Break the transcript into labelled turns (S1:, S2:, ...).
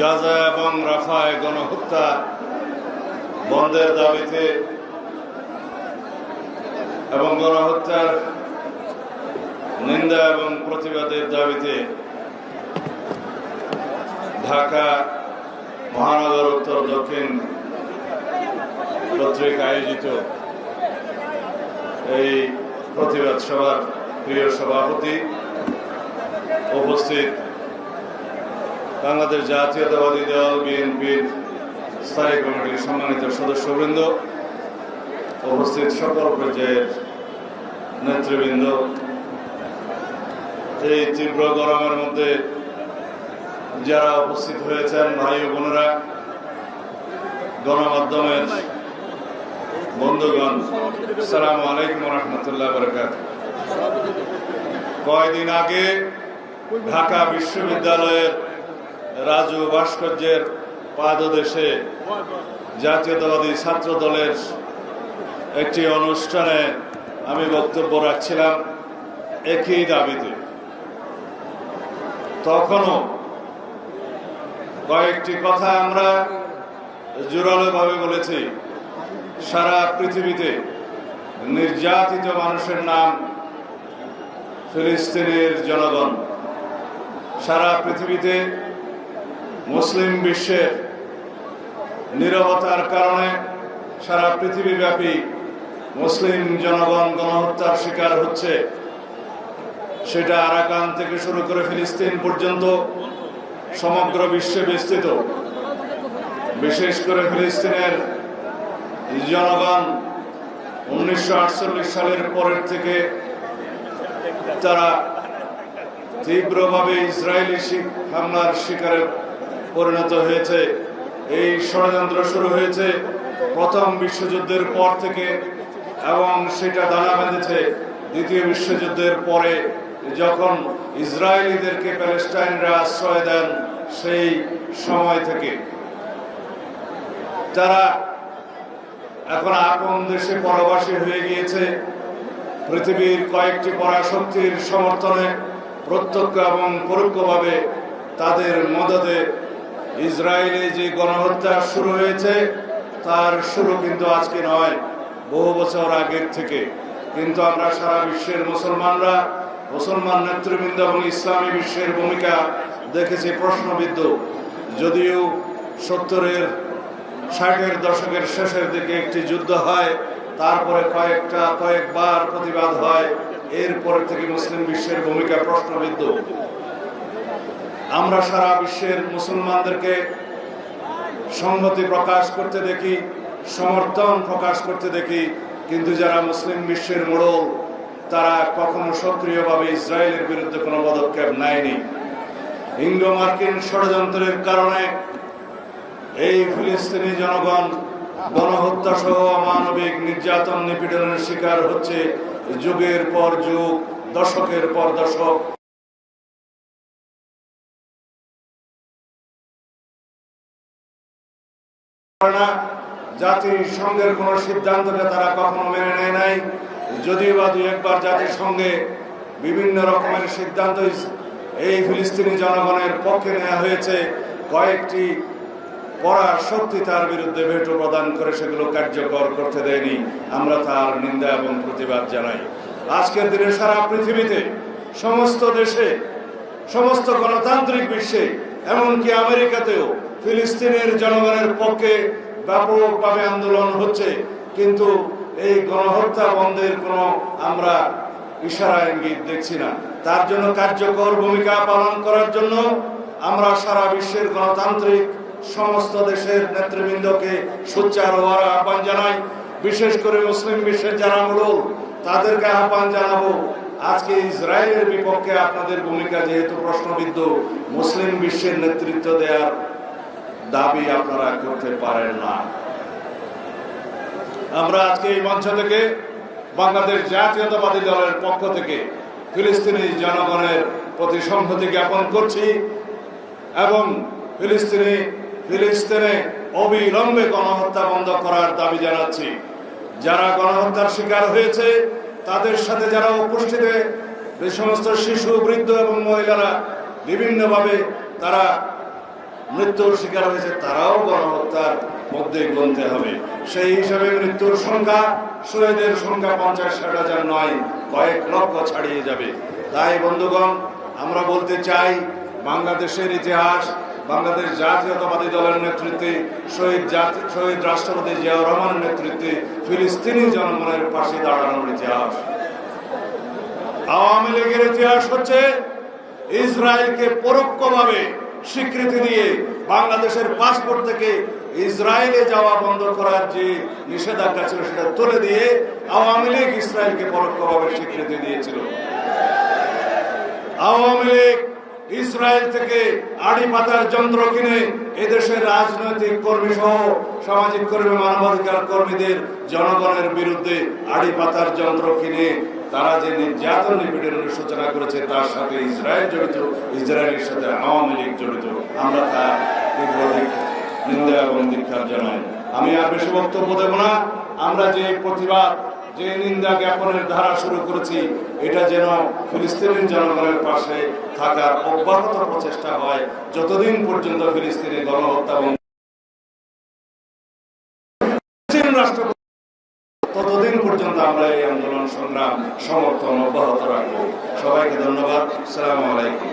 S1: গাজা এবং রাফায় গণহত্যা বন্ধের দাবিতে এবং গণহত্যার নিন্দা এবং প্রতিবাদের দাবিতে ঢাকা মহানগর উত্তর দক্ষিণ কর্তৃক আয়োজিত এই প্রতিবাদ সভার প্রিয় সভাপতি, উপস্থিত বাংলাদেশ জাতীয়তাবাদী দল বিএনপির স্থায়ী কমিটির সম্মানিত সদস্যবৃন্দ, উপস্থিত সকল পর্যায়ের নেতৃবৃন্দ, এই তীব্র গরমের মধ্যে যারা উপস্থিত হয়েছেন ভাই ও বোনেরা, গণমাধ্যমের বন্ধুগণ, আসসালামু আলাইকুম রহমতুল্লাহ বারাকাতুহু। কয়েকদিন আগে ঢাকা বিশ্ববিদ্যালয়ের রাজু ভাস্কর্যের পাদদেশে জাতীয়তাবাদী ছাত্র দলের একটি অনুষ্ঠানে আমি বক্তব্য রাখছিলাম একই দাবিতে। তখনও কয়েকটি কথা আমরা জোরালোভাবে বলেছি। সারা পৃথিবীতে নির্যাতিত মানুষের নাম ফিলিস্তিনের জনগণ। সারা পৃথিবীতে মুসলিম বিশ্বের নীরবতার কারণে সারা পৃথিবীব্যাপী মুসলিম জনগণ গণহত্যার শিকার হচ্ছে। সেটা আরাকান থেকে শুরু করে ফিলিস্তিন পর্যন্ত সমগ্র বিশ্বে বিস্তৃত। বিশেষ করে ফিলিস্তিনের জনগণ 1948 সালের পরের থেকে তারা তীব্রভাবে ইসরায়েলি হামলার শিকারে পরিণত হয়েছে। এই ষড়যন্ত্র শুরু হয়েছে প্রথম বিশ্বযুদ্ধের পর থেকে এবং সেটা দানা বেঁধেছে দ্বিতীয় বিশ্বযুদ্ধের পরে, যখন ইসরায়েলিদেরকে প্যালেস্টাইনরা আশ্রয় দেন সেই সময় থেকে। তারা এখন আপন দেশে পরবাসী হয়ে গিয়েছে। পৃথিবীর কয়েকটি পরাশক্তির সমর্থনে প্রত্যক্ষ এবং পরোক্ষভাবে তাদের মদদে ইসরায়েলে যে গণহত্যা শুরু হয়েছে তার শুরু কিন্তু আজকে নয়, বহু বছর আগের থেকে। কিন্তু আমরা সারা বিশ্বের মুসলমান নেতৃবৃন্দ এবং ইসলামী বিশ্বের ভূমিকা দেখেছি প্রশ্নবিদ্ধ। যদিও 70-60 দশকের শেষের দিকে একটি যুদ্ধ হয়, তারপরে কয়েকবার প্রতিবাদ হয়, এরপরে থেকে মুসলিম বিশ্বের ভূমিকা প্রশ্নবিদ্ধ। আমরা সারা বিশ্বের মুসলমানদেরকে সংহতি প্রকাশ করতে দেখি, সমর্থন প্রকাশ করতে দেখি, কিন্তু যারা মুসলিম বিশ্বের মোড়ল তারা কখনো সক্রিয়ভাবে ইসরায়েলের বিরুদ্ধে কোনো পদক্ষেপ নেয়নি। ইঙ্গো মার্কিন ষড়যন্ত্রের কারণে এই ফিলিস্তিনি জনগণ গণহত্যা সহ অমানবিক নির্যাতন নিপীড়নের শিকার হচ্ছে যুগের পর যুগ, দশকের পর দশক। জাতিসংঘের কোন সিদ্ধান্তকে তারা কখনো মেনে নেয় নাই, যদিও বা দুই একবার জাতিসংঘে বিভিন্ন রকমের সিদ্ধান্ত এই ফিলিস্তিনি জনগণের পক্ষে নেওয়া হয়েছে। কয়েকটি পরাশক্তি তার বিরুদ্ধে ভেটো প্রদান করে সেগুলো কার্যকর করতে দেয়নি। আমরা তার নিন্দা এবং প্রতিবাদ জানাই। আজকের দিনে সারা পৃথিবীতে সমস্ত দেশে, সমস্ত গণতান্ত্রিক বিশ্বে, এমনকি আমেরিকাতেও ফিলিস্তিনের জনগণের পক্ষে ব্যাপকভাবে আন্দোলন হচ্ছে, কিন্তু এই গণহত্যা বন্ধের কোনো আমরা ইশারা ইঙ্গিত দেখছি না। তার জন্য কার্যকর ভূমিকা পালন করার জন্য আমরা সারা বিশ্বের গণতান্ত্রিক সমস্ত দেশের নেতৃবৃন্দকে সোচ্চার হওয়ার আহ্বান জানাই। বিশেষ করে মুসলিম বিশ্বের যারা মোড়ল তাদেরকে আহ্বান জানাবো, আজকে ইসরায়েলের বিপক্ষে আপনাদের ভূমিকা যেহেতু প্রশ্নবিদ্ধ, মুসলিম বিশ্বের নেতৃত্ব দেওয়ার দাবি আপনারা করতে পারেন না। আমরা আজকে এই মঞ্চ থেকে বাংলাদেশ জাতীয়তাবাদী দলের পক্ষ থেকে ফিলিস্তিনি জনগণের প্রতি সংহতি জ্ঞাপন করছি এবং ফিলিস্তিনে অবিলম্বে গণহত্যা বন্ধ করার দাবি জানাচ্ছি। যারা গণহত্যার শিকার হয়েছে তাদের সাথে যারা উপস্থিত যে সমস্ত শিশু, বৃদ্ধ এবং মহিলারা বিভিন্নভাবে তারা মৃত্যুর শিকার হয়েছে তারাও গণহত্যার মধ্যে গুনতে হবে। সেই হিসাবে মৃত্যুর সংখ্যা, শহীদের সংখ্যা 50-60 নয়, কয়েক লক্ষ ছাড়িয়ে যাবে। তাই বন্ধুগণ, আমরা বলতে চাই, বাংলাদেশের ইতিহাস, বাংলাদেশ জাতীয়তাবাদী দলের নেতৃত্বে শহীদ রাষ্ট্রপতি জিয়াউর রহমানের নেতৃত্বে ফিলিস্তিনি জনগণের পাশে দাঁড়ানোর ইতিহাস। আওয়ামী লীগের ইতিহাস হচ্ছে ইসরায়েলকে পরোক্ষভাবে স্বীকৃতি দিয়ে বাংলাদেশের পাসপোর্ট থেকে ইসরায়েলে যাওয়া বন্ধ করার যে নিষেধাজ্ঞা ছিল সেটা তুলে দিয়ে আওয়ামী লীগ ইসরায়েলকে পরোক্ষভাবে স্বীকৃতি দিয়েছিল। আওয়ামী লীগ ইসরায়েল থেকে আড়ি পাতার যন্ত্র কিনে এদেশের রাজনৈতিক কর্মী সহ সামাজিক কর্মী, মানবাধিকার কর্মীদের জনগণের বিরুদ্ধে আড়ি পাতার যন্ত্র কিনে তারা যে নির্যাতন নিপীড়নের সূচনা করেছে তার সাথে ইসরায়েল জড়িত, ইসরায়েলের সাথে আওয়ামী লীগ জড়িত। আমরা তার তীব্র নিন্দা এবং ধিক্কার জানাই। আমি আর বেশি বক্তব্য দেব না। আমরা যে প্রতিবাদ, যে নিন্দা জ্ঞাপনের ধারা শুরু করেছি, এটা যেন ফিলিস্তিনি জনগণের পাশে থাকার অব্যাহত প্রচেষ্টা হয় যতদিন পর্যন্ত ফিলিস্তিনি গণহত্যা এবং রাষ্ট্র, ততদিন পর্যন্ত আমরা এই আন্দোলন সংগ্রাম সমর্থন অব্যাহত রাখবো। সবাইকে ধন্যবাদ। আসসালামু আলাইকুম।